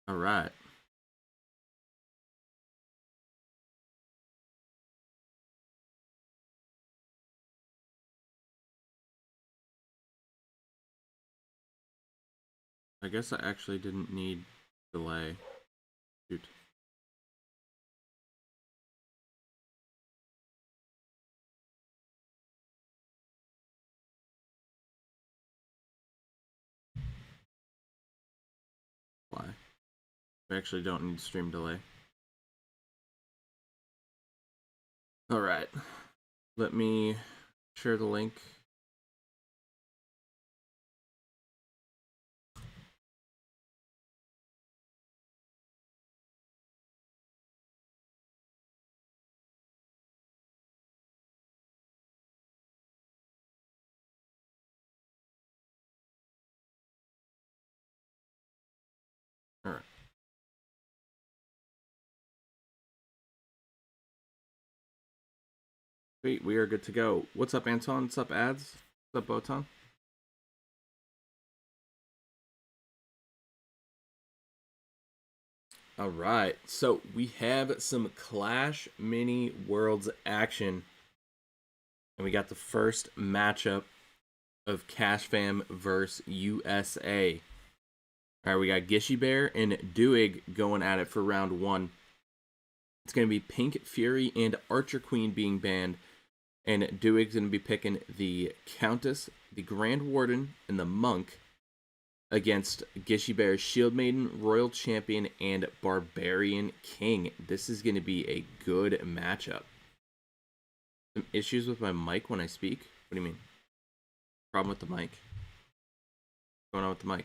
All right. I guess I actually didn't need delay. Shoot. Why? I actually don't need stream delay. All right. Let me share the link. All right. Sweet, we are good to go. What's up, Anton? What's up, ads? What's up, Botan? All right, so we have some Clash Mini Worlds action, and we got the first matchup of KashFam versus USA. All right, we got Gishy Bear and Doig going at it for round one. It's going to be Pink Fury and Archer Queen being banned, and Doig's going to be picking the Countess, the Grand Warden, and the Monk against Gishy Bear's Shield Maiden, Royal Champion, and Barbarian King. This is going to be a good matchup. Some issues with my mic when I speak? What do you mean? Problem with the mic? What's going on with the mic?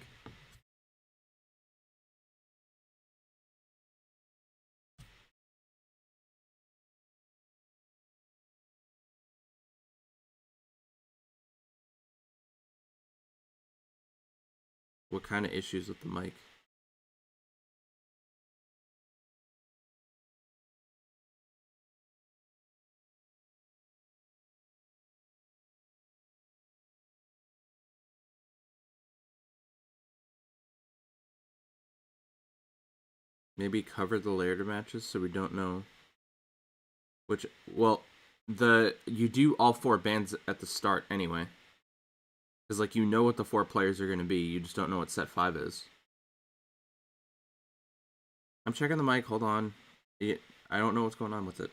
What kind of issues with the mic? Maybe cover the layered matches so we don't know which. Well, you do all four bands at the start anyway, because like you know what the four players are going to be. You just don't know what set 5 is. I'm checking the mic. Hold on. I don't know what's going on with it.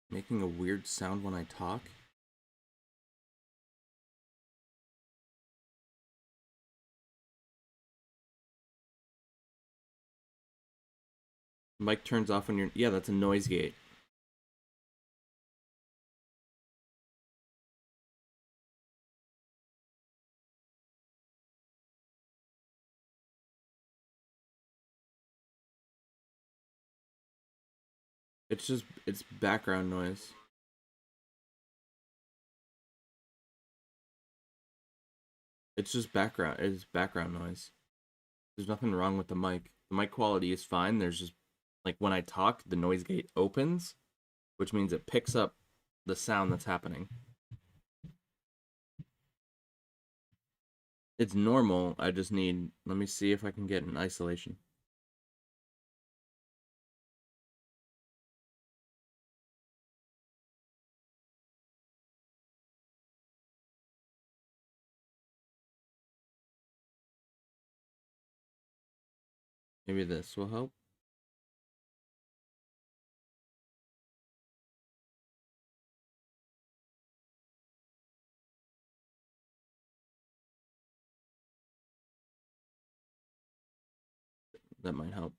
Making a weird sound when I talk. Mic turns off when you're. Yeah, that's a noise gate. It's background noise. It's just background. It's background noise. There's nothing wrong with the mic. The mic quality is fine. There's just like when I talk, the noise gate opens, which means it picks up the sound that's happening. It's normal. I just need. Let me see if I can get an isolation. Maybe this will help. That might help.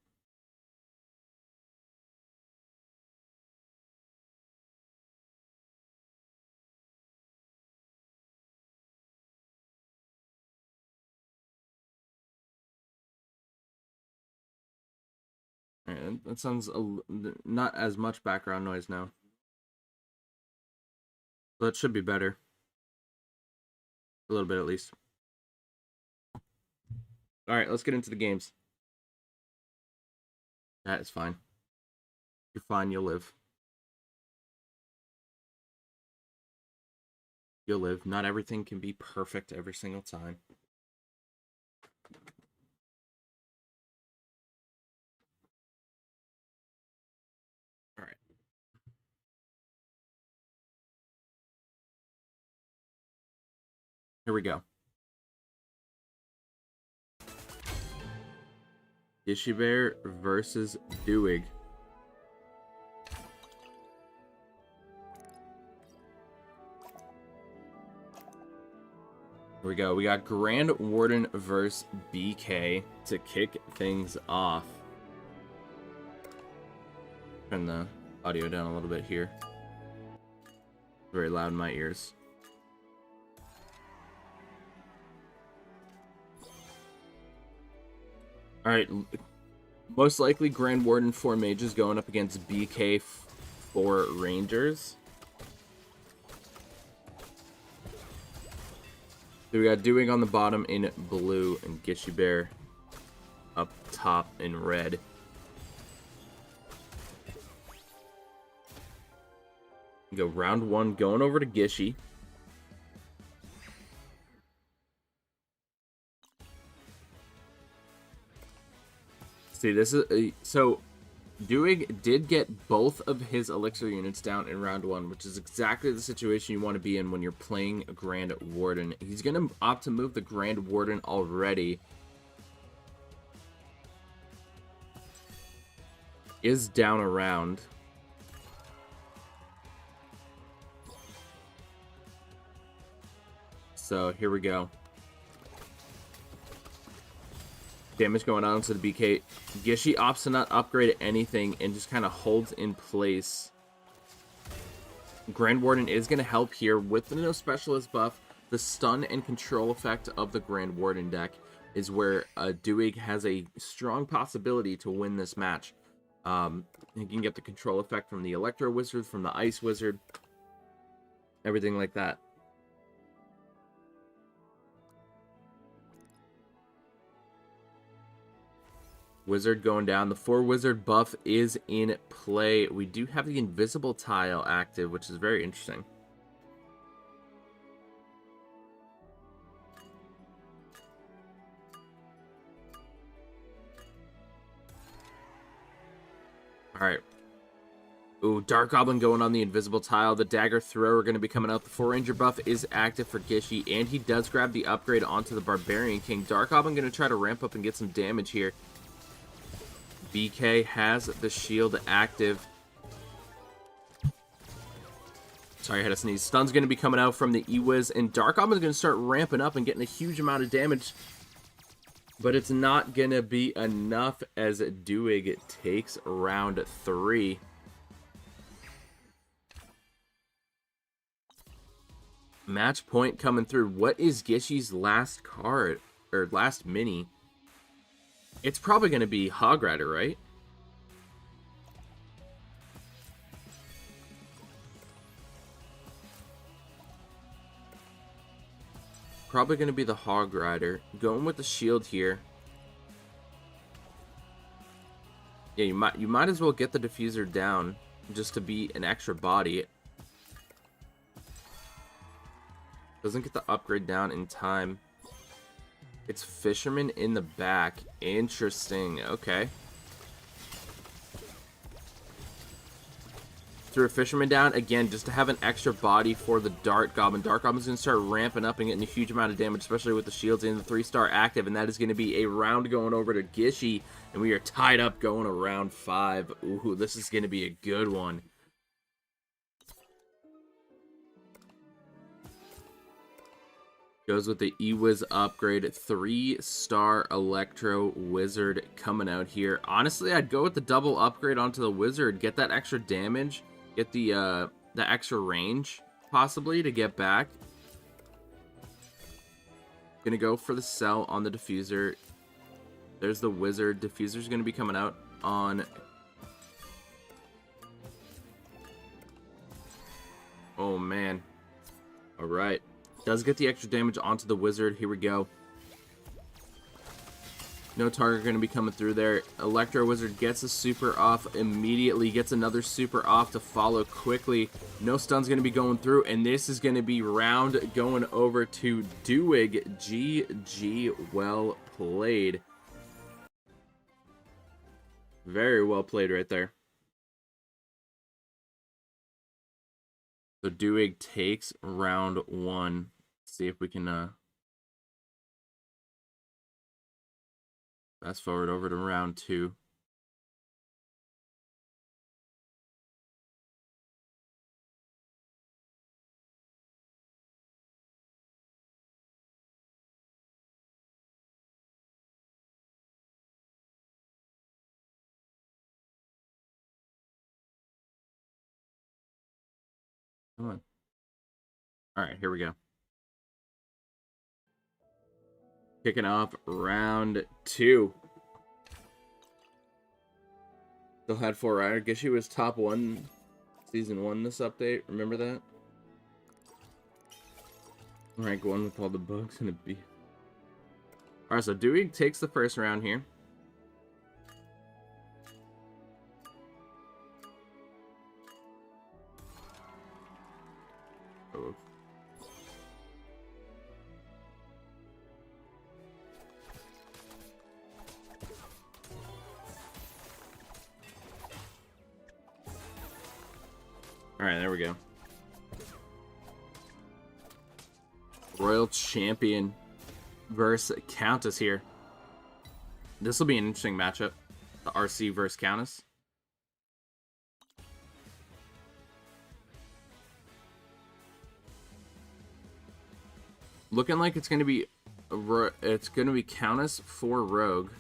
All right, that sounds not as much background noise now. That should be better. A little bit at least. Alright, let's get into the games. That is fine. You're fine, you'll live. You'll live. Not everything can be perfect every single time. Alright. Here we go. Gishy Bear versus Doig. Here we go. We got Grand Warden versus BK to kick things off. Turn the audio down a little bit here. Very loud in my ears. Alright. Most likely Grand Warden 4 mages going up against BK 4 rangers. So we got Doig on the bottom in blue and Gishy Bear up top in red. We go round 1, going over to Gishy. See, this is so Doig did get both of his elixir units down in round 1, which is exactly the situation you want to be in when you're playing a Grand Warden. He's going to opt to move the Grand Warden already. Is down a round. So here we go. Damage going on to the BK. Gishy opts to not upgrade anything and just kind of holds in place. Grand Warden is going to help here with the no specialist buff. The stun and control effect of the Grand Warden deck is where Doig has a strong possibility to win this match. He can get the control effect from the Electro Wizard, from the Ice Wizard, everything like that. Wizard going down. The 4 wizard buff is in play. We do have the invisible tile active, which is very interesting. Alright. Ooh, Dark Goblin going on the invisible tile. The dagger thrower going to be coming out. The 4 ranger buff is active for Gishy, and he does grab the upgrade onto the Barbarian King. Dark Goblin going to try to ramp up and get some damage here. BK has the shield active. Sorry, I had a sneeze. Stun's going to be coming out from the E-Wiz, and Dark Goblin's going to start ramping up and getting a huge amount of damage. But it's not going to be enough as Doig takes round 3. Match point coming through. What is Gishy's last card, or last mini? It's probably going to be Hog Rider, right? Probably going to be the Hog Rider. Going with the shield here. Yeah, you might as well get the diffuser down just to be an extra body. Doesn't get the upgrade down in time. It's Fisherman in the back. Interesting. Okay. Threw a Fisherman down. Again, just to have an extra body for the Dark Goblin. Dark Goblin's going to start ramping up and getting a huge amount of damage, especially with the shields and the 3-star active. And that is going to be a round going over to Gishy. And we are tied up going to round 5. Ooh, this is going to be a good one. Goes with the E-Wiz upgrade. 3-star Electro Wizard coming out here. Honestly, I'd go with the double upgrade onto the Wizard. Get that extra damage. Get the extra range, possibly, to get back. Gonna go for the cell on the diffuser. There's the Wizard. Diffuser's gonna be coming out on... Oh, man. Alright. Does get the extra damage onto the Wizard. Here we go. No target going to be coming through there. Electro Wizard gets a super off immediately. Gets another super off to follow quickly. No stun's going to be going through. And this is going to be round going over to Doig. GG, well played. Very well played right there. So Doig takes round 1. Let's see if we can fast forward over to round 2. Come on. All right, here we go. Kicking off round 2. Still had 4 rider. Gishy was top 1 season 1 this update. Remember that? Rank 1 with all the bugs and a B. Alright, so Doig takes the first round here. Oh. Alright, there we go. Royal Champion versus Countess here. This will be an interesting matchup. The RC versus Countess. Looking like it's going to be Countess for Rogue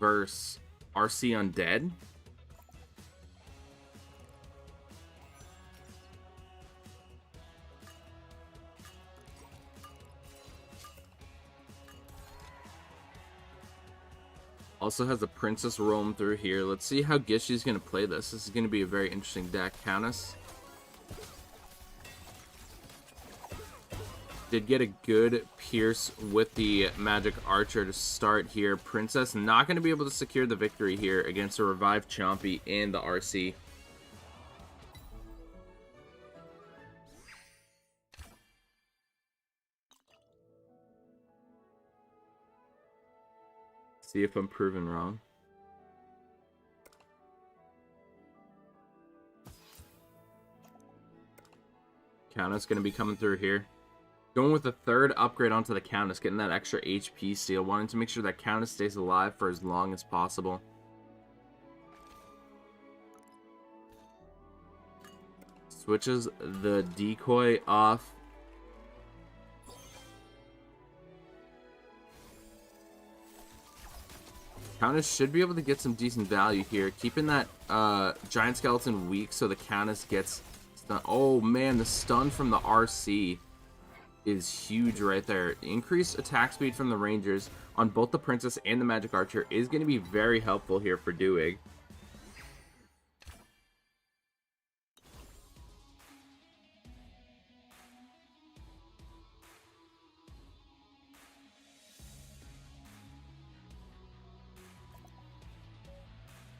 versus RC Undead. Also has the Princess roam through here. Let's see how Gishy's going to play this. This is going to be a very interesting deck. Countess did get a good pierce with the Magic Archer to start here. Princess not going to be able to secure the victory here against a revived Chompy and the RC. See if I'm proven wrong. Countess going to be coming through here. Going with the third upgrade onto the Countess, getting that extra HP steal. Wanting to make sure that Countess stays alive for as long as possible. Switches the decoy off. Countess should be able to get some decent value here. Keeping that Giant Skeleton weak so the Countess gets stun. Oh man, the stun from the RC is huge right there. Increased attack speed from the Rangers on both the Princess and the Magic Archer is going to be very helpful here for Doig.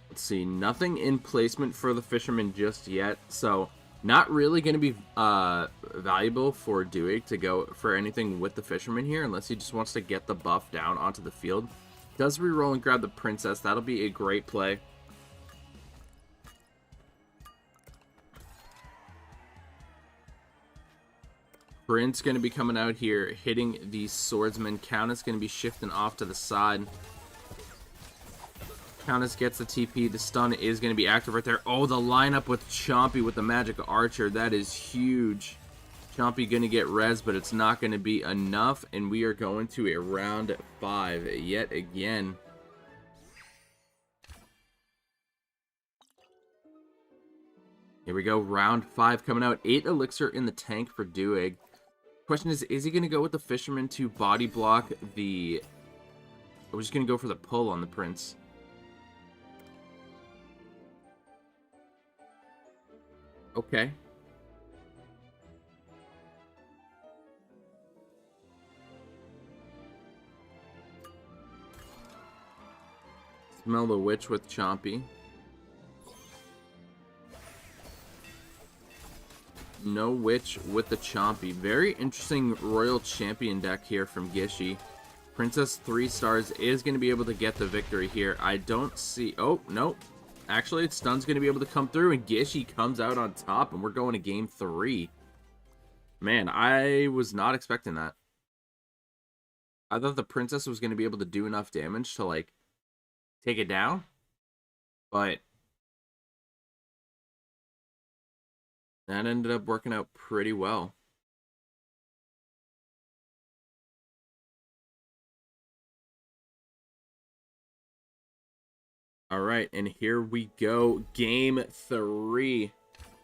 Let's see, nothing in placement for the Fisherman just yet, so not really going to be valuable for Doig to go for anything with the Fisherman here, unless he just wants to get the buff down onto the field. Does reroll and grab the Princess. That'll be a great play. Prince going to be coming out here, hitting the Swordsman. Countess going to be shifting off to the side. Countess gets the TP. The stun is going to be active right there. Oh, the lineup with Chompy with the Magic Archer. That is huge. Chompy going to get res, but it's not going to be enough. And we are going to a round 5 yet again. Here we go. Round 5 coming out. 8 elixir in the tank for Doig. Question is he going to go with the Fisherman to body block the... Or just going to go for the pull on the Prince? Okay. Smell the witch with Chompy. No witch with the Chompy. Very interesting Royal Champion deck here from Gishy. Princess 3 stars is going to be able to get the victory here. I don't see... Oh, no. Actually, Stun's going to be able to come through, and Gishy comes out on top, and we're going to game 3. Man, I was not expecting that. I thought the Princess was going to be able to do enough damage to, like, take it down. But that ended up working out pretty well. All right, and here we go. Game 3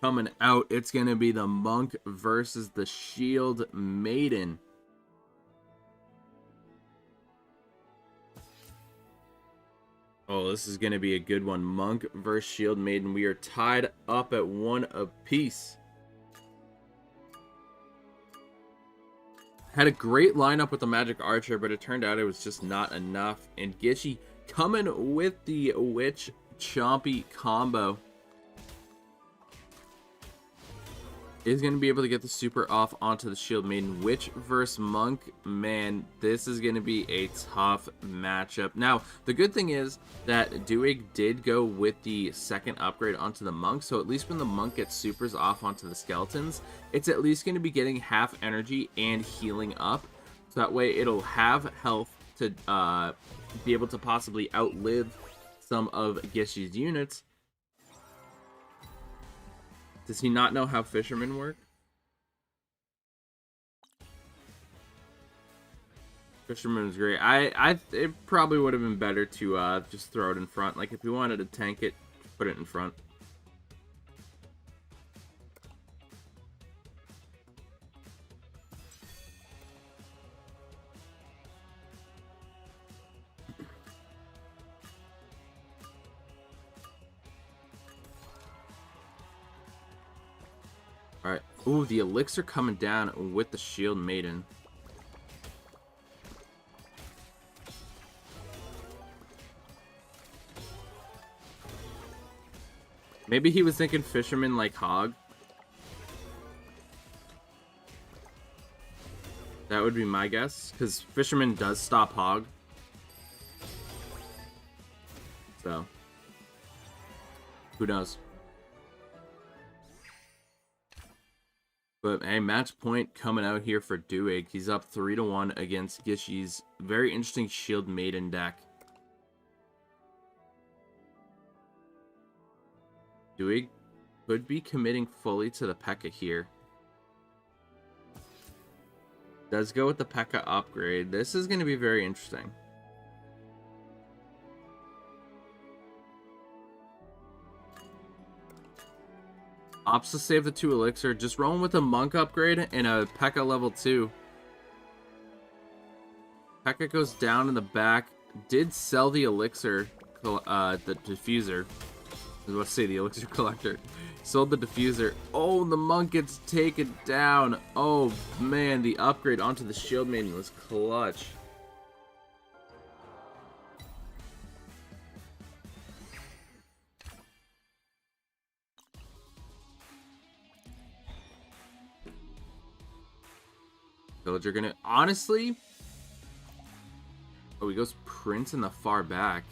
coming out. It's going to be the Monk versus the Shield Maiden. Oh, this is going to be a good one. Monk versus Shield Maiden. We are tied up at 1 apiece. Had a great lineup with the Magic Archer, but it turned out it was just not enough. And Gishy coming with the Witch Chompy combo is going to be able to get the super off onto the Shield Maiden. Witch versus Monk, man, this is going to be a tough matchup. Now, the good thing is that Doig did go with the second upgrade onto the Monk, so at least when the Monk gets supers off onto the Skeletons, it's at least going to be getting half energy and healing up. So that way it'll have health to be able to possibly outlive some of Gishy's units. Does he not know how fishermen work? Fisherman is great. It probably would have been better to just throw it in front. Like if you wanted to tank it, put it in front. Alright. Ooh, the elixir coming down with the Shield Maiden. Maybe he was thinking fisherman like hog. That would be my guess, because fisherman does stop hog. So, who knows? But hey, match point coming out here for Doig. He's up 3-1 against Gishy's very interesting Shield Maiden deck. Doig could be committing fully to the Pekka here. Does go with the Pekka upgrade. This is going to be very interesting. Opts to save the 2 elixir. Just rolling with a Monk upgrade and a Pekka level 2. Pekka goes down in the back. Did sell the elixir, the diffuser. I was about to say the elixir collector. Sold the diffuser. Oh, the Monk gets taken down. Oh, man. The upgrade onto the Shield Maiden was clutch. Villager gonna... Honestly... Oh, he goes Prince in the far back.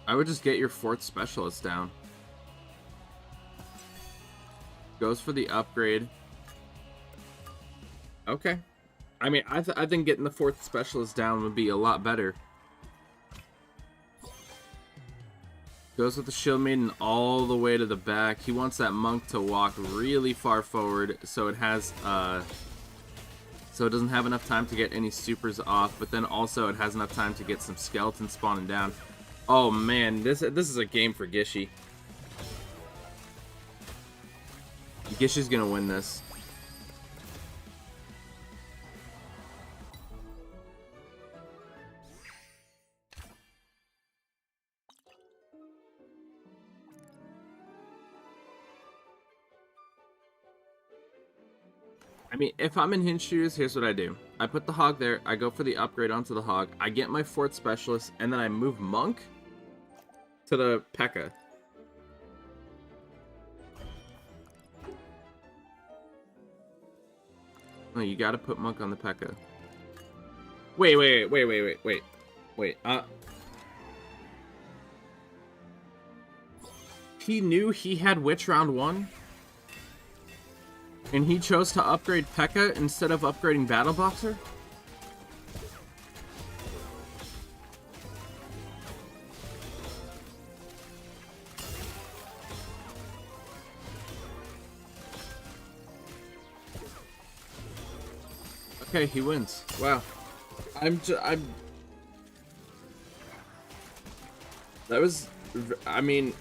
I would just get your 4th specialist down. Goes for the upgrade. Okay. I mean, I think getting the 4th specialist down would be a lot better. Goes with the Shield Maiden all the way to the back. He wants that Monk to walk really far forward so it has so it doesn't have enough time to get any supers off, but then also it has enough time to get some skeletons spawning down. Oh man, this is a game for Gishy. Gishy's gonna win this. I mean, if I'm in his shoes, here's what I do. I put the Hog there, I go for the upgrade onto the Hog, I get my 4th Specialist, and then I move Monk to the Pekka. No, you gotta put Monk on the Pekka. Wait. He knew he had Witch round 1? And he chose to upgrade Pekka instead of upgrading Battle Boxer? Okay, he wins. Wow. That was, I mean,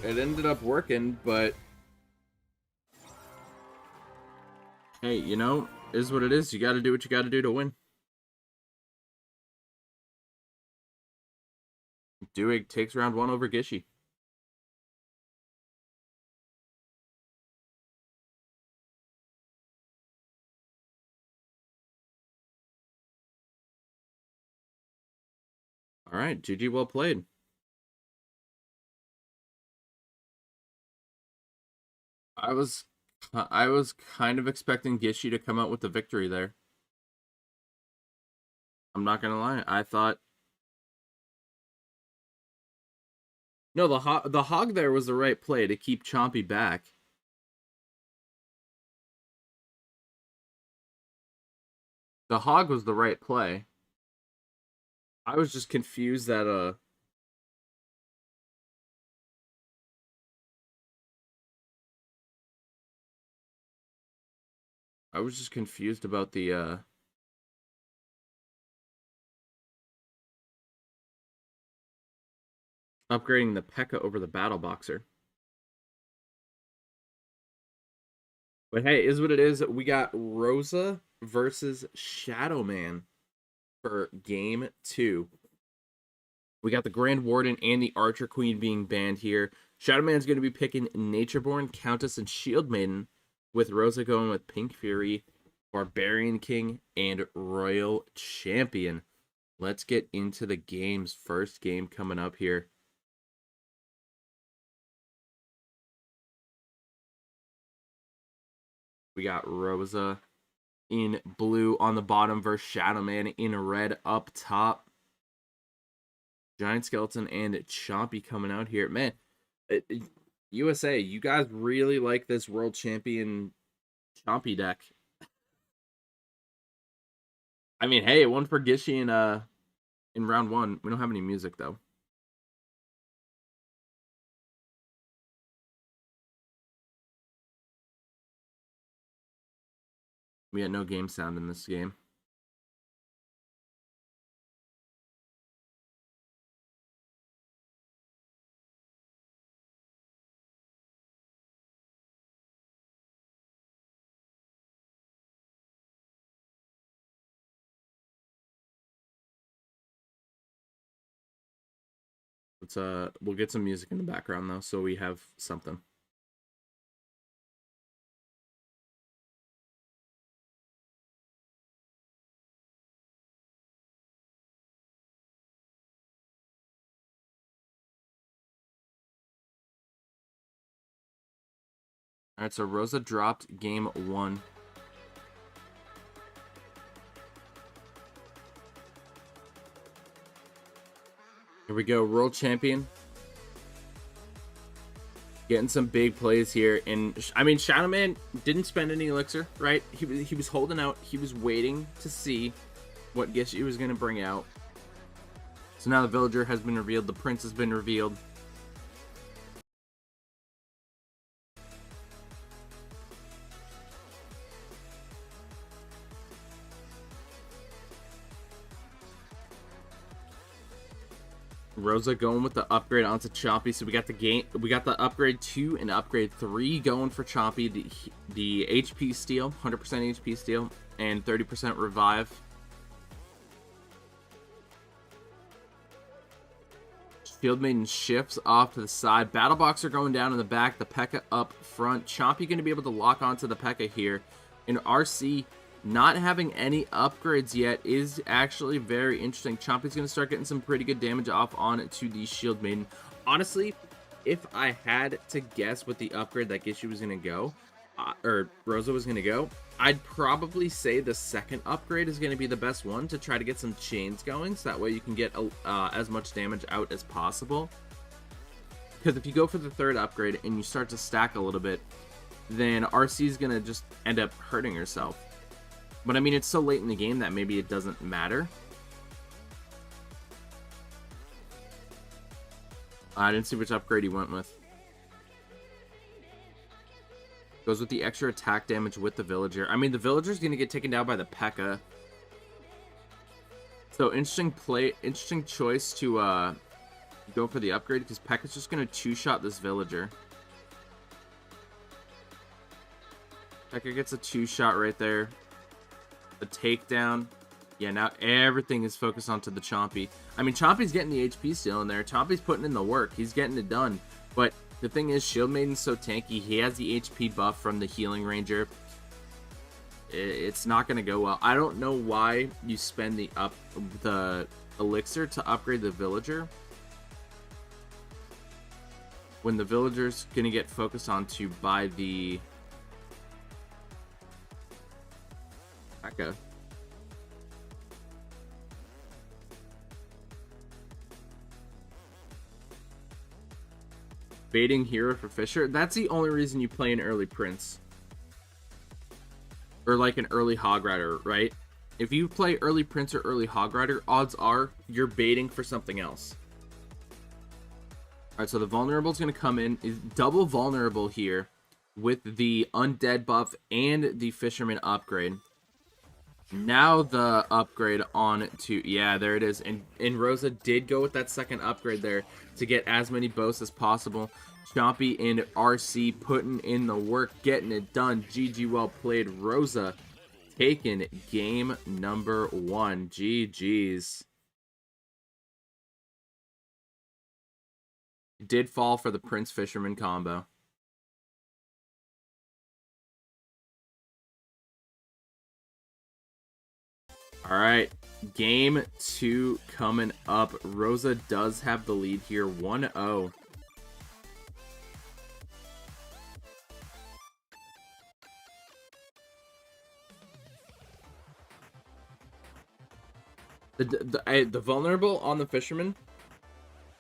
it ended up working, but hey, you know, is what it is. You gotta do what you gotta do to win. Doig takes round 1 over Gishy. Alright, GG, well played. I was kind of expecting Gishy to come out with the victory there. I'm not gonna lie. I thought no, the hog there was the right play to keep Chompy back. The hog was the right play. I was just confused that I was just confused about the upgrading the Pekka over the Battle Boxer. But hey, is what it is. We got Rosa versus Shadowman for game 2. We got the Grand Warden and the Archer Queen being banned here. Shadowman's going to be picking Natureborn, Countess, and Shield Maiden, with Rosa going with Pink Fury, Barbarian King, and Royal Champion. Let's get into the games. First game coming up here. We got Rosa in blue on the bottom versus Shadowman in red up top. Giant Skeleton and Chompy coming out here. Man, USA, you guys really like this World Champion Chompy deck. I mean, hey, it won for Gishy in round 1. We don't have any music, though. We had no game sound in this game. Let's we'll get some music in the background though, so we have something. All right, so Rosa dropped game 1. Here we go, World Champion. Getting some big plays here. And, I mean, Shadowman didn't spend any elixir, right? He was holding out. He was waiting to see what Gishy was going to bring out. So now the Villager has been revealed. The Prince has been revealed. Rosa going with the upgrade onto Chompy. So we got the upgrade 2 and upgrade 3 going for Chompy. The HP steal, 100% HP steal, and 30% revive. Shield Maiden shifts off to the side. Battle Boxer going down in the back. The Pekka up front. Chompy going to be able to lock onto the Pekka here. In RC, not having any upgrades yet is actually very interesting. Chompy's going to start getting some pretty good damage off on to the Shield Maiden. Honestly, if I had to guess what the upgrade that Gishy was going to go, or Rosa was going to go, I'd probably say the second upgrade is going to be the best one to try to get some chains going, so that way you can get as much damage out as possible. Because if you go for the third upgrade and you start to stack a little bit, then RC is going to just end up hurting herself. But I mean, it's so late in the game that maybe it doesn't matter. I didn't see which upgrade he went with. Goes with the extra attack damage with the villager. I mean, the villager's going to get taken down by the Pekka. So interesting choice to go for the upgrade, because Pekka's just going to two-shot this villager. Pekka gets a two-shot right there. The takedown. Yeah, now everything is focused onto the Chompy. I mean, Chompy's getting the HP still in there. Chompy's putting in the work. He's getting it done. But the thing is, Shield Maiden's so tanky. He has the HP buff from the Healing Ranger. It's not going to go well. I don't know why you spend the elixir to upgrade the villager, when the villager's going to get focused onto by the Pekka. Baiting hero for Fisher. That's the only reason you play an early Prince. Or like an early Hog Rider, right? If you play early Prince or early Hog Rider, odds are you're baiting for something else. Alright, so the vulnerable is going to come in. Is double vulnerable here with the undead buff and the fisherman upgrade. Now the upgrade on to, yeah, there it is. And Rosa did go with that second upgrade there to get as many bows as possible. Chompy and RC putting in the work, getting it done. GG, well played. Rosa taking game number 1. GG's. Did fall for the Prince Fisherman combo. All right, game 2 coming up. Rosa does have the lead here, 1-0. The vulnerable on the fisherman.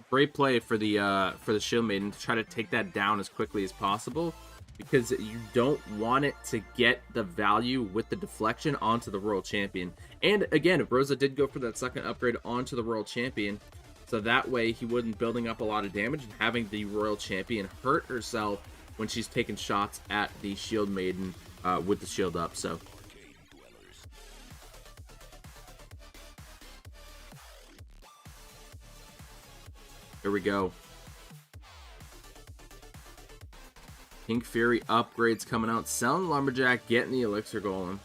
Great play for the Shield Maiden to try to take that down as quickly as possible, because you don't want it to get the value with the deflection onto the Royal Champion. And again, Rosa did go for that second upgrade onto the Royal Champion, so that way he wouldn't building up a lot of damage and having the Royal Champion hurt herself when she's taking shots at the Shield Maiden with the shield up. So here we go. Pink Fury upgrades coming out. Selling Lumberjack, getting the Elixir Golem.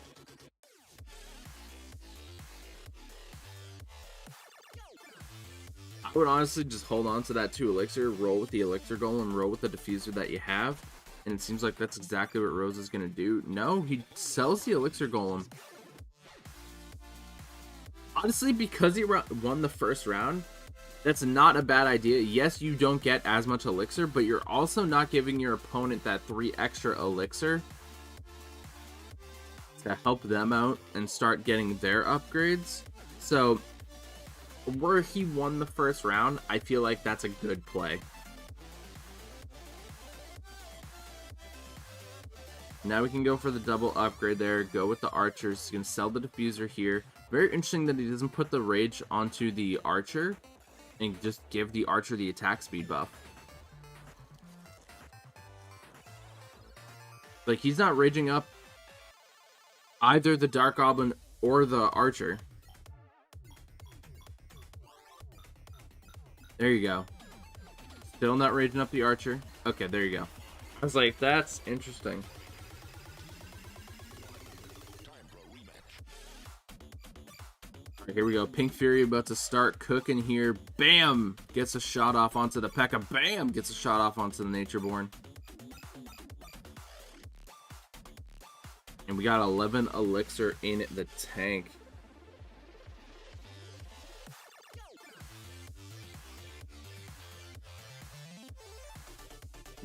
I would honestly just hold on to that 2 Elixir, roll with the Elixir Golem, roll with the Diffuser that you have. And it seems like that's exactly what Rosa's going to do. No, he sells the Elixir Golem. Honestly, because he won the first round, that's not a bad idea. Yes, you don't get as much elixir, but you're also not giving your opponent that 3 extra elixir to help them out and start getting their upgrades. So, where he won the first round, I feel like that's a good play. Now we can go for the double upgrade there. Go with the archers. He's going to sell the diffuser here. Very interesting that he doesn't put the rage onto the archer and just give the archer the attack speed buff. Like, he's not raging up either the Dark Goblin or the archer. There you go. Still not raging up the archer. Okay, there you go. I was like, that's interesting. Right, here we go. Pink Fury about to start cooking here. Bam! Gets a shot off onto the Pekka. Bam! Gets a shot off onto the Natureborn. And we got 11 elixir in the tank.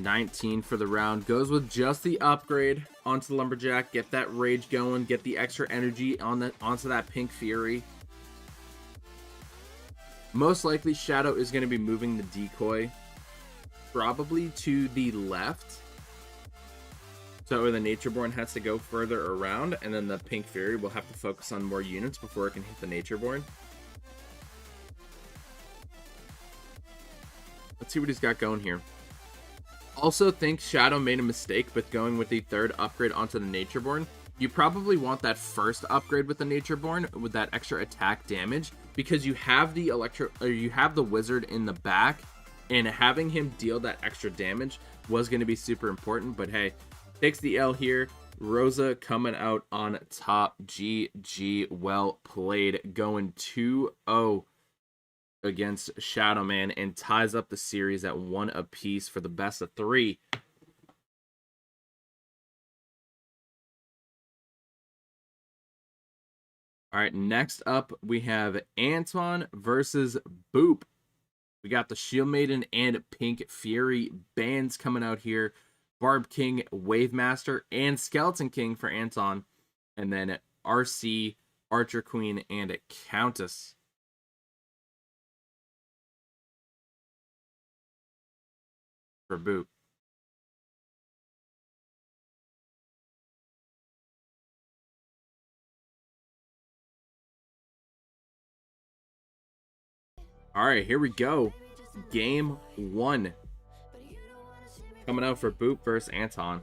$19 for the round. Goes with just the upgrade onto the Lumberjack. Get that rage going. Get the extra energy onto that Pink Fury. Most likely, Shadow is going to be moving the decoy probably to the left. So the Natureborn has to go further around, and then the Pink Fury will have to focus on more units before it can hit the Natureborn. Let's see what he's got going here. Also think Shadow made a mistake with going with the third upgrade onto the Natureborn. You probably want that first upgrade with the Natureborn with that extra attack damage, because you have the wizard in the back, and having him deal that extra damage was going to be super important. But hey, takes the L here. Rosa coming out on top. GG, well played. Going 2-0 against Shadowman and ties up the series at 1 apiece for the best of 3. All right, next up we have Anton versus Boop. We got the Shield Maiden and Pink Fury bands coming out here. Barb King, Wave Master, and Skeleton King for Anton. And then RC, Archer Queen, and Countess for Boop. All right, here we go. Game 1. Coming out for Boop versus Anton.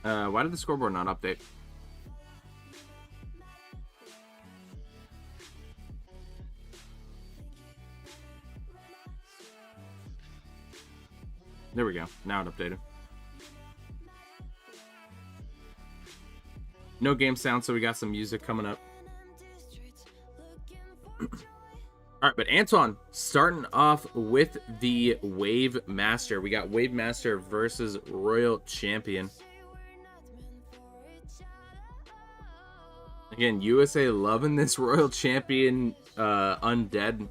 Why did the scoreboard not update? There we go. Now it updated. No game sound, so we got some music coming up. All right, but Anton starting off with the Wave Master. We got Wave Master versus Royal Champion. Again, USA loving this Royal Champion Undead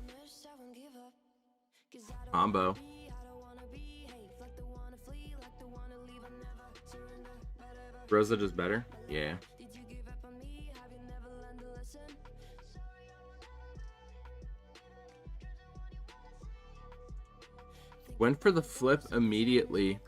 combo. Rosa does better? Yeah. Went for the flip immediately.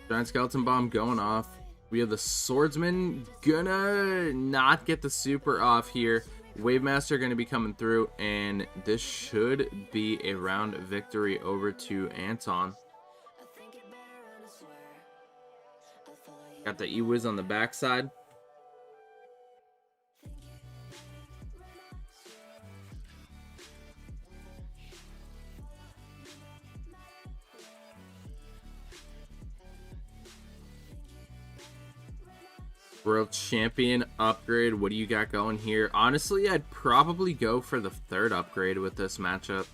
Giant Skeleton Bomb going off. We have the Swordsman gonna not get the super off here. Wave Master gonna be coming through, and this should be a round victory over to Anton. Got the E-Wiz on the backside. World Champion upgrade. What do you got going here? Honestly, I'd probably go for the third upgrade with this matchup.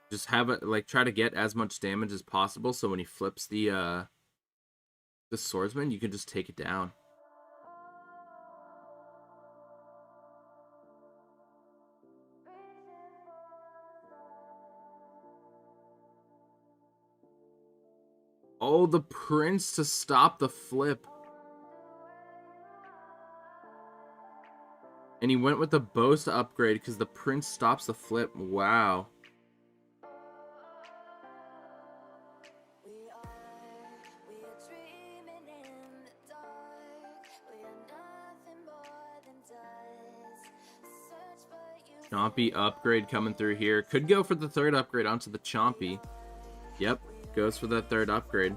Just have it, like, try to get as much damage as possible, so when he flips the Swordsman, you can just take it down. Oh, the Prince to stop the flip. And he went with the Bows to upgrade because the Prince stops the flip. Wow. Chompy upgrade coming through here. Could go for the third upgrade onto the Chompy. Yep, goes for that third upgrade.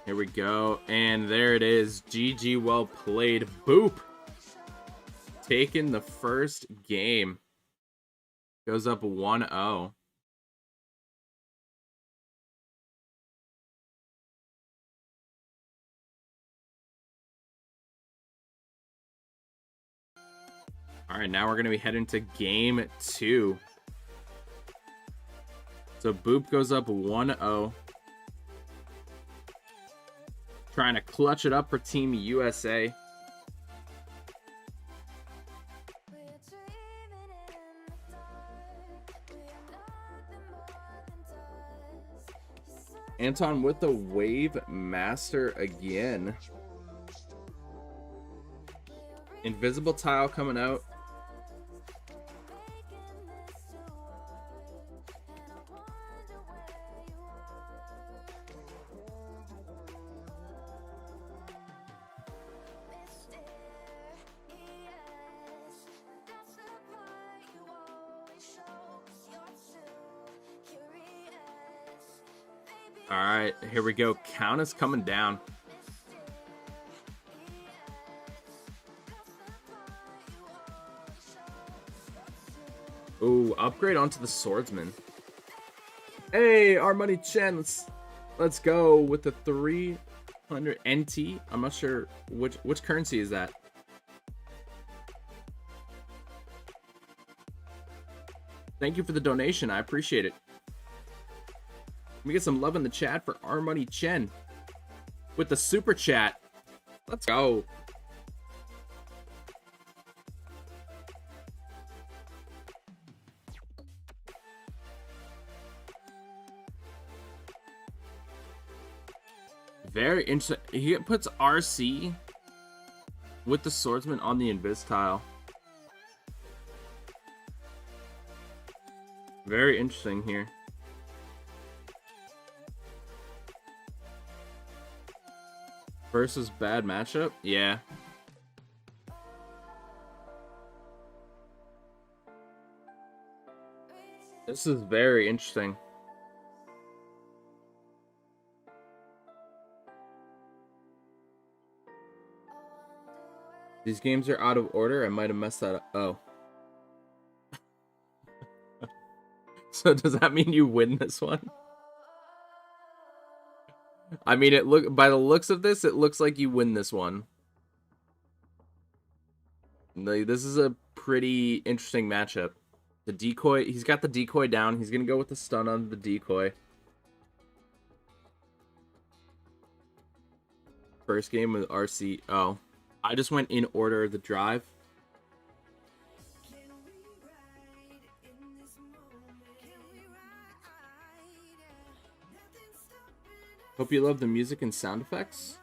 Here we go. And there it is. GG, well played. Boop. Taking the first game. Goes up 1-0. All right, now we're going to be heading to game 2. So Boop goes up 1-0. Trying to clutch it up for Team USA. Anton with the Wave Master again. Invisible Tile coming out. All right, here we go. Count is coming down. Ooh, upgrade onto the Swordsman. Hey, our money Chen. Let's go with the 300 NT. I'm not sure which currency is that. Thank you for the donation. I appreciate it. Let me get some love in the chat for our money Chen with the super chat. Let's go. Very interesting. He puts RC with the Swordsman on the Invis tile. Very interesting here. Versus bad matchup? Yeah. This is very interesting. These games are out of order. I might have messed that up. Oh. So does that mean you win this one? I mean, by the looks of this, it looks like you win this one. This is a pretty interesting matchup. The decoy, he's got the decoy down. He's gonna go with the stun on the decoy. First game with RC. Oh, I just went in order of the drive. Hope you love the music and sound effects.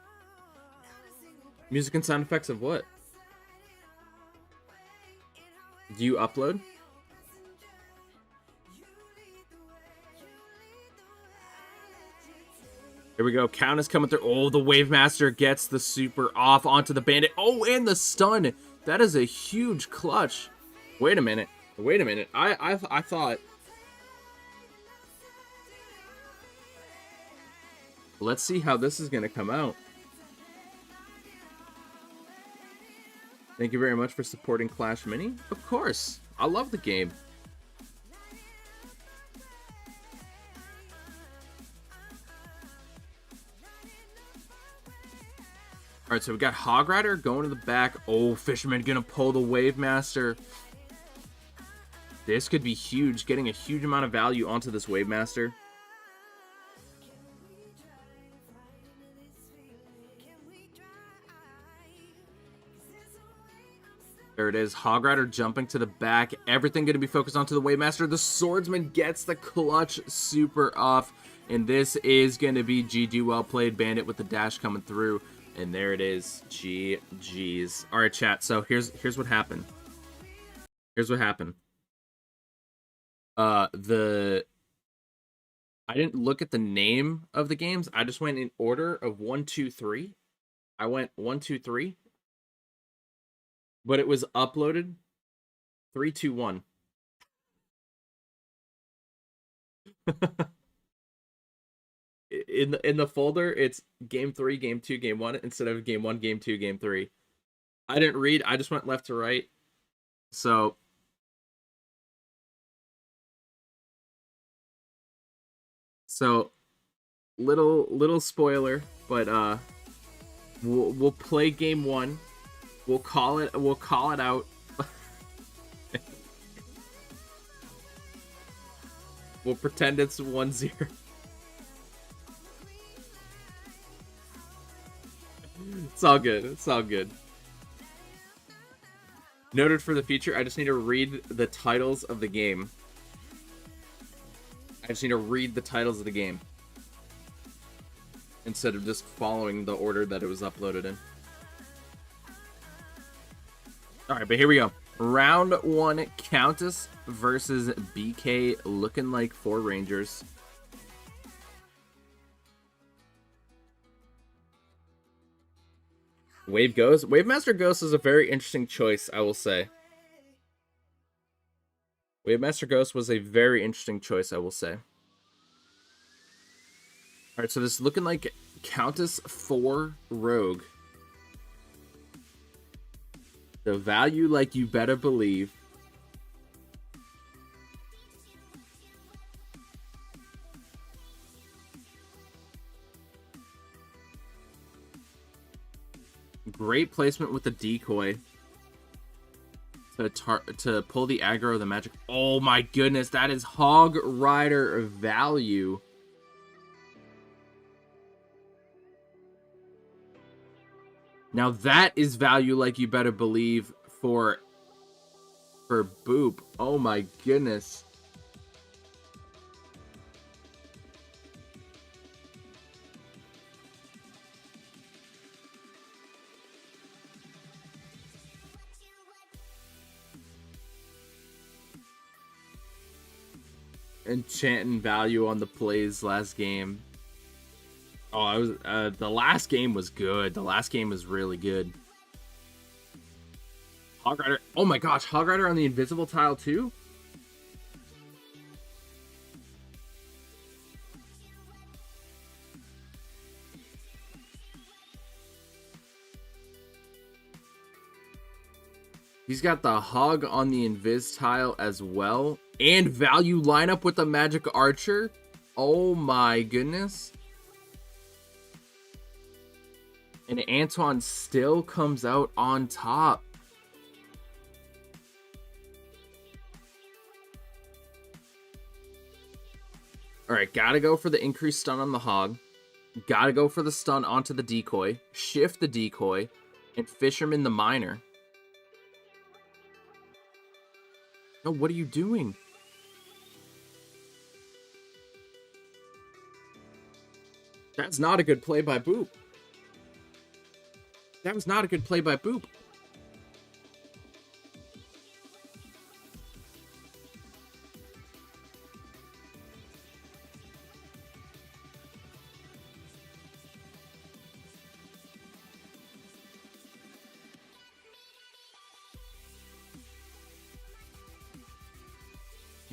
Music and sound effects of what? Do you upload? Here we go. Count is coming through. Oh, the Wave Master gets the super off onto the bandit. Oh, and the stun. That is a huge clutch. Wait a minute. Wait a minute. I thought. Let's see how this is going to come out. Thank you very much for supporting Clash Mini. Of course. I love the game. Alright, so we got Hog Rider going to the back. Oh, Fisherman going to pull the Wave Master. This could be huge. Getting a huge amount of value onto this Wave Master. There it is. Hog Rider jumping to the back. Everything going to be focused onto the Wave Master. The Swordsman gets the clutch super off. And this is going to be GG. Well played. Bandit with the dash coming through. And there it is. GG's. All right, chat. So here's what happened. Here's what happened. I didn't look at the name of the games. I just went in order of 1, 2, 3. I went 1, 2, 3. But it was uploaded 3, 2, 1. In the folder, it's game 3, game 2, game 1 instead of game 1, game 2, game 3. I didn't read. I just went left to right. So so little spoiler, but we'll play game 1. We'll call it out. We'll pretend it's 1-0. It's all good. It's all good. Noted for the future, I just need to read the titles of the game. I just need to read the titles of the game instead of just following the order that it was uploaded in. Alright, but here we go. Round 1, Countess versus BK, looking like 4 Rangers. Wave goes. Wave Master Ghost is a very interesting choice, I will say. Wave Master Ghost was a very interesting choice, I will say. Alright, so this is looking like Countess 4 Rogue. The value, like you better believe. Great placement with the decoy to pull the aggro of the magic. Oh my goodness, that is Hog Rider value. Now that is value, like you better believe, for Boop. Oh my goodness. Enchanting value on the plays last game. Oh, I was the last game was good. The last game was really good. Hog Rider. Oh my gosh, Hog Rider on the invisible tile too? He's got the Hog on the invis tile as well. And value lineup with the Magic Archer. Oh my goodness. And Anton still comes out on top. Alright, gotta go for the increased stun on the Hog. Gotta go for the stun onto the decoy. Shift the decoy. And Fisherman the Miner. No, what are you doing? That's not a good play by Boop. That was not a good play by Boop.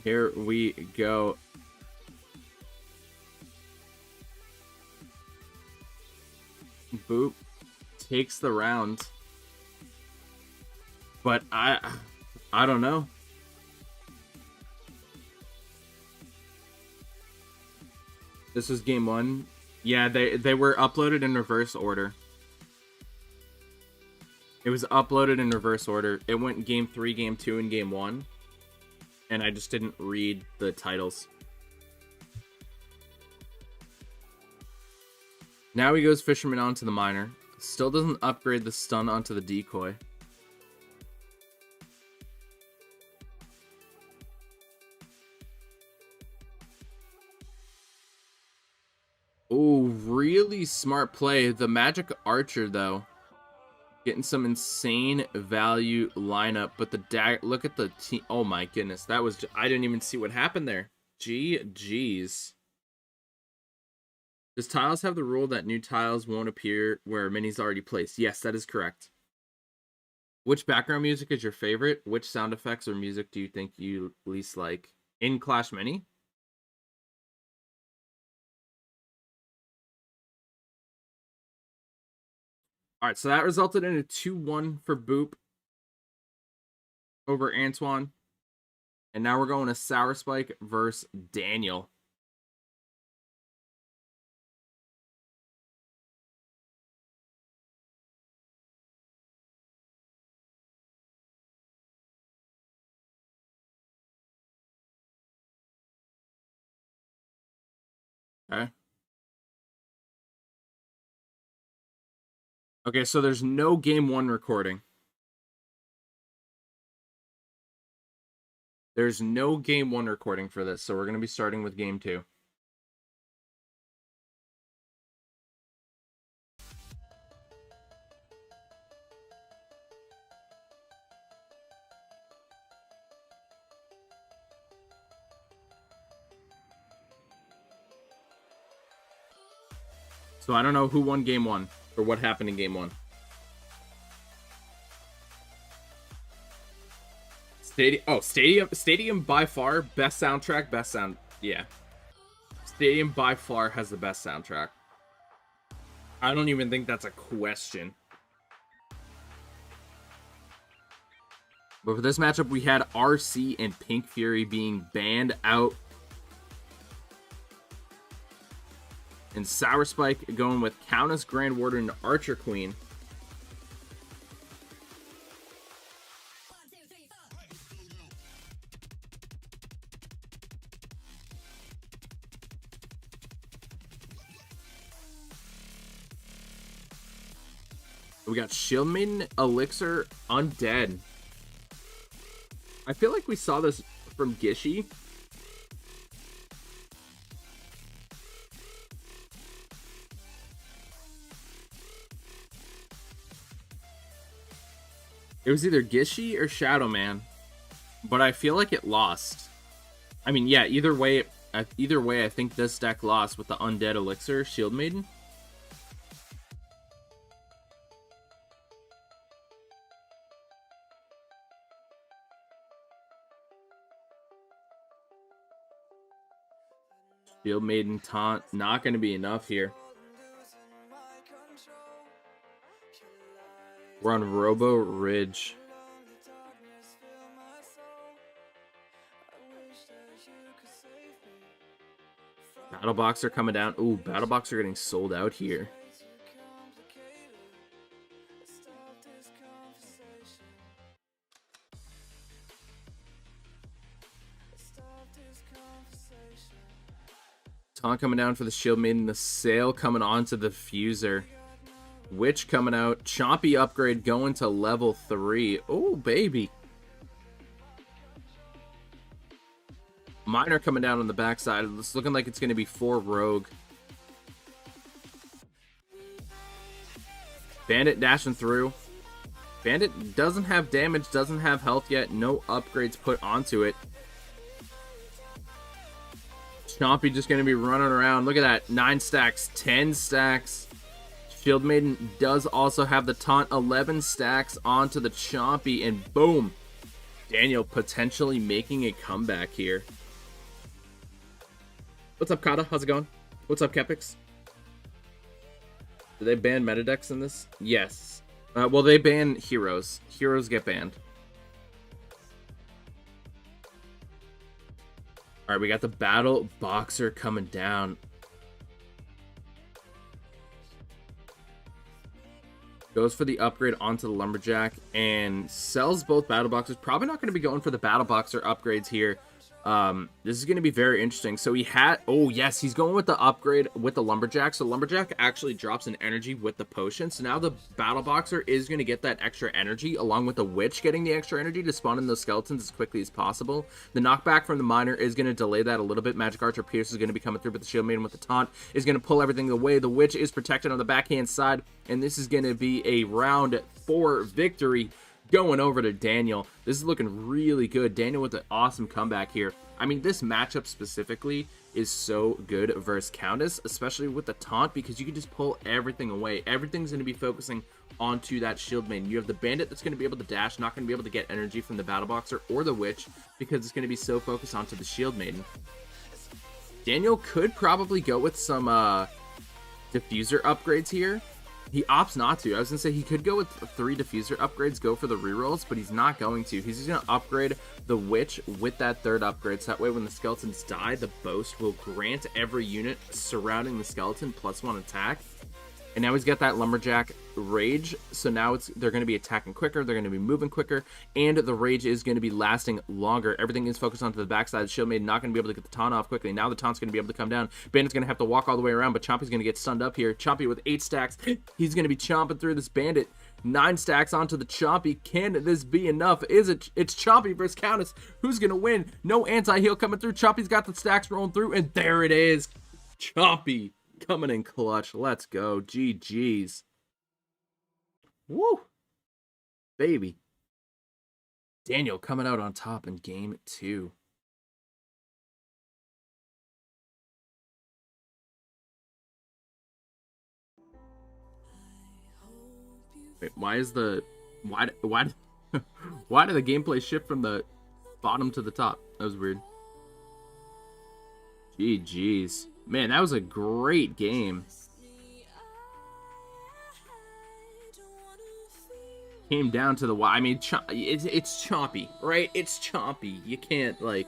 Here we go. Boop takes the round. But I don't know. This was game 1. Yeah, they were uploaded in reverse order. It was uploaded in reverse order. It went game 3, game 2, and game 1. And I just didn't read the titles. Now he goes Fisherman onto the Miner. Still doesn't upgrade the stun onto the decoy. Oh, really smart play. The Magic Archer, though. Getting some insane value lineup. But the look at the team. Oh my goodness. That was... I didn't even see what happened there. GG's. Does tiles have the rule that new tiles won't appear where minis already placed? Yes, that is correct. Which background music is your favorite? Which sound effects or music do you think you least like? In Clash Mini? All right, so that resulted in a 2-1 for Boop over Antoine. And now we're going to Sour Spike versus Daniel. Okay. Okay, so there's no game 1 recording. There's no game 1 recording for this, so we're going to be starting with game 2. So I don't know who won game 1 or what happened in game 1. Stadium by far best soundtrack, best sound. Yeah. Stadium by far has the best soundtrack. I don't even think that's a question. But for this matchup, we had RC and Pink Fury being banned out. And Sour Spike going with Countess, Grand Warden, and Archer Queen. We got Shield Maiden, Elixir, Undead. I feel like we saw this from Gishy. It was either Gishy or Shadowman, but I feel like it lost. I mean, yeah, either way, I think this deck lost with the Undead Elixir, Shield Maiden. Shield Maiden taunt, not going to be enough here. We're on Robo Ridge. Battle Boxer coming down. Ooh, Battle Boxer getting sold out here. Taunt coming down for the Shield Maiden. The Sail coming onto the Fuser. Witch coming out. Chompy upgrade going to level 3. Oh, baby. Miner coming down on the backside. It's looking like it's going to be 4 Rogue. Bandit dashing through. Bandit doesn't have damage, doesn't have health yet. No upgrades put onto it. Chompy just going to be running around. Look at that. 9 stacks, 10 stacks. Shield Maiden does also have the taunt, 11 stacks onto the Chompy, and boom! Daniel potentially making a comeback here. What's up, Kata? How's it going? What's up, Kepix? Do they ban metadecks in this? Yes. Well, they ban heroes. Heroes get banned. Alright, we got the Battle Boxer coming down. Goes for the upgrade onto the Lumberjack and sells both Battle Boxers. Probably not going to be going for the Battle Boxer upgrades here. This is going to be very interesting. So he had... Oh, yes, he's going with the upgrade with the Lumberjack. So Lumberjack actually drops an energy with the potion. So now the Battle Boxer is going to get that extra energy, along with the Witch getting the extra energy to spawn in those skeletons as quickly as possible. The knockback from the Miner is going to delay that a little bit. Magic Archer Pierce is going to be coming through, but the Shield Maiden with the taunt is going to pull everything away. The Witch is protected on the backhand side, and this is going to be a round 4 victory going over to Daniel. This is looking really good. Daniel with an awesome comeback here. I mean, this matchup specifically is so good versus Countess, especially with the taunt, because you can just pull everything away. Everything's going to be focusing onto that Shield Maiden. You have the Bandit that's going to be able to dash, not going to be able to get energy from the Battle Boxer or the Witch, because it's going to be so focused onto the Shield Maiden. Daniel could probably go with some diffuser upgrades here. He opts not to. I was going to say he could go with 3 diffuser upgrades, go for the rerolls, but he's not going to. He's just going to upgrade the witch with that 3rd upgrade. So that way when the skeletons die, the boast will grant every unit surrounding the skeleton +1 attack. And now he's got that lumberjack rage. So now they're going to be attacking quicker. They're going to be moving quicker. And the rage is going to be lasting longer. Everything is focused onto the backside. Shield Maiden not going to be able to get the taunt off quickly. Now the taunt's going to be able to come down. Bandit's going to have to walk all the way around. But Chompy's going to get stunned up here. Chompy with 8 stacks. He's going to be chomping through this bandit. 9 stacks onto the Chompy. Can this be enough? Is it? It's Chompy versus Countess. Who's going to win? No anti-heal coming through. Chompy's got the stacks rolling through. And there it is. Chompy coming in clutch. Let's go. GG's. Woo. Baby. Daniel coming out on top in game 2. Wait, why is the... Why why did the gameplay shift from the bottom to the top? That was weird. GG's. Man, that was a great game. Came down to the wire. I mean, it's choppy, right? It's choppy. You can't, like...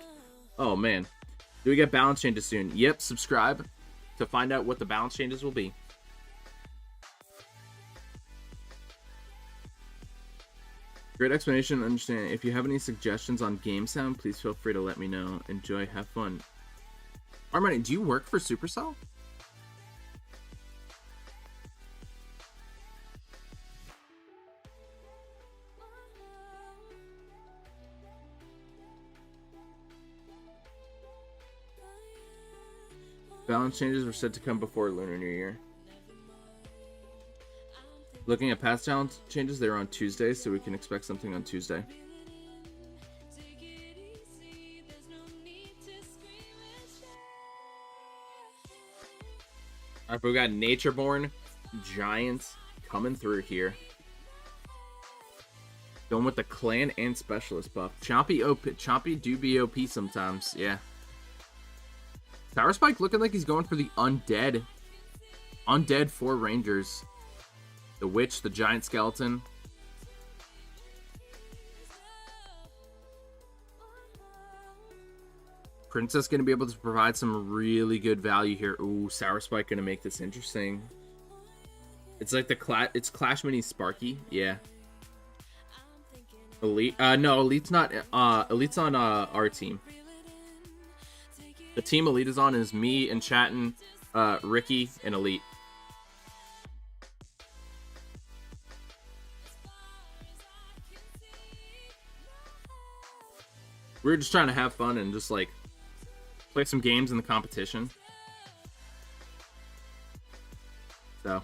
Oh, man. Do we get balance changes soon? Yep, subscribe to find out what the balance changes will be. Great explanation. Understand. If you have any suggestions on game sound, please feel free to let me know. Enjoy. Have fun. Armani, do you work for Supercell? Balance changes were said to come before Lunar New Year. Looking at past balance changes, they were on Tuesday, so we can expect something on Tuesday. Alright, but we got Natureborn Giants coming through here. Going with the clan and specialist buff. Chompy do be OP sometimes, yeah. Tower Spike looking like he's going for the undead. Undead 4 Rangers. The Witch, the Giant Skeleton. Princess going to be able to provide some really good value here. Ooh, Sour Spike going to make this interesting. It's like it's Clash Mini Sparky. Yeah. Elite. No, Elite's not. Elite's on our team. The team Elite is on is me and Chatton, Ricky, and Elite. We were just trying to have fun and just like play some games in the competition. So.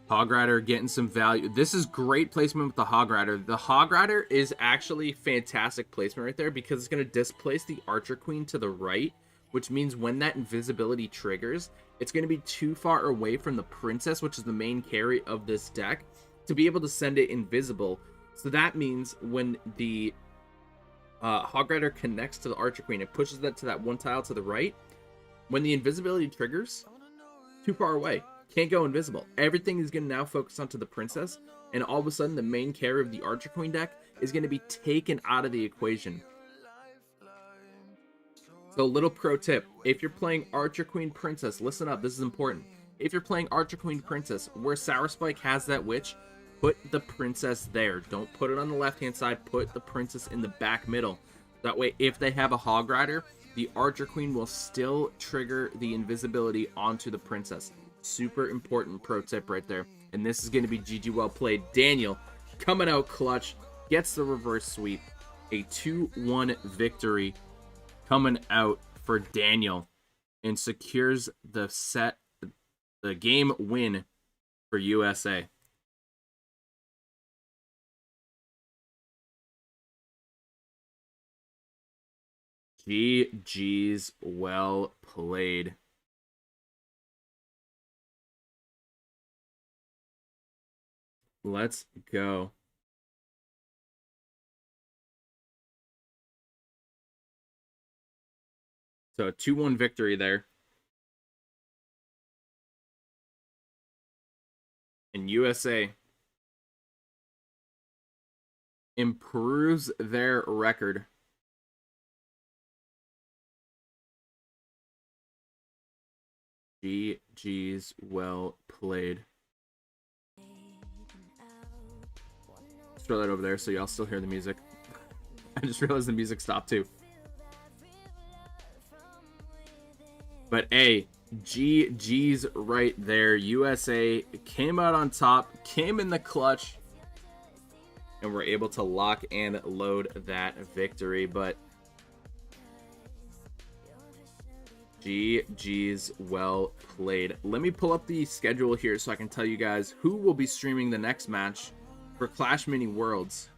Hog Rider getting some value. This is great placement with the Hog Rider. The Hog Rider is actually fantastic placement right there because it's going to displace the Archer Queen to the right, which means when that invisibility triggers, it's going to be too far away from the Princess, which is the main carry of this deck, to be able to send it invisible. So that means when the Hog Rider connects to the Archer Queen, it pushes that to that one tile to the right. When the invisibility triggers, too far away. Can't go invisible. Everything is going to now focus onto the Princess, and all of a sudden the main carry of the Archer Queen deck is going to be taken out of the equation. So little pro tip, if you're playing Archer Queen Princess, listen up, this is important. If you're playing Archer Queen Princess, where Sour Spike has that witch, put the Princess there. Don't put it on the left-hand side, put the Princess in the back middle. That way, if they have a Hog Rider, the Archer Queen will still trigger the invisibility onto the Princess. Super important pro tip right there. And this is going to be GG well played. Daniel coming out clutch, gets the reverse sweep. A 2-1 victory coming out for Daniel and secures the game win for USA. GG's well played. Let's go. So a 2-1 victory there. And USA improves their record. GG's, well played. Let's throw that over there so y'all still hear the music. I just realized the music stopped too. But hey, GG's right there. USA came out on top, came in the clutch, and were able to lock and load that victory. But GG's, well played. Let me pull up the schedule here so I can tell you guys who will be streaming the next match for Clash Mini Worlds.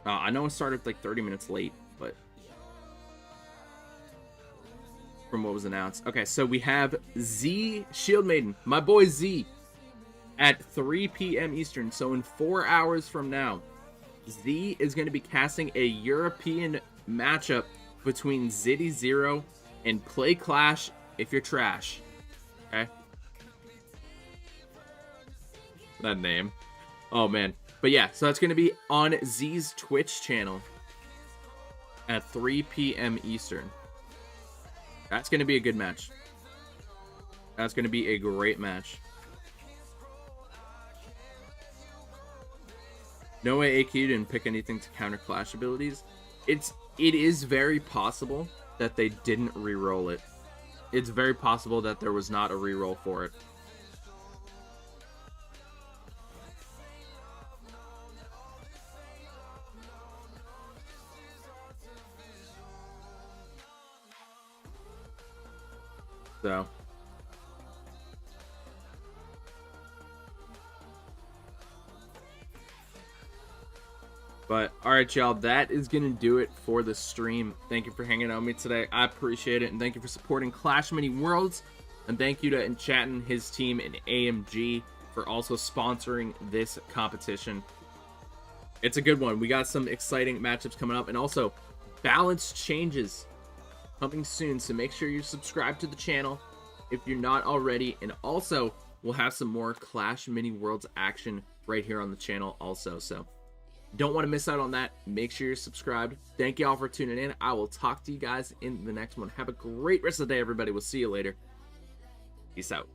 I know it started like 30 minutes late, but from what was announced. Okay, so we have Z Shield Maiden, my boy Z, at 3 p.m. Eastern. So in 4 hours from now, Z is going to be casting a European matchup between Zitty Zero and Play Clash if you're trash. Okay? That name. Oh, man. But yeah, so that's going to be on Z's Twitch channel at 3 p.m. Eastern. That's going to be a good match. That's going to be a great match. No way AQ didn't pick anything to counter Clash abilities. It is very possible that they didn't re-roll it. It's very possible that there was not a re-roll for it. So but all right, y'all, that is gonna do it for the stream. Thank you for hanging out with me today. I appreciate it, and thank you for supporting Clash Mini Worlds, and thank you to Enchantin, his team, and AMG for also sponsoring this competition. It's a good one. We got some exciting matchups coming up, and also balance changes coming soon, so make sure you subscribe to the channel if you're not already, and also we'll have some more Clash Mini Worlds action right here on the channel also. So don't want to miss out on that. Make sure you're subscribed. Thank you all for tuning in. I will talk to you guys in the next one. Have a great rest of the day, everybody. We'll see you later. Peace out.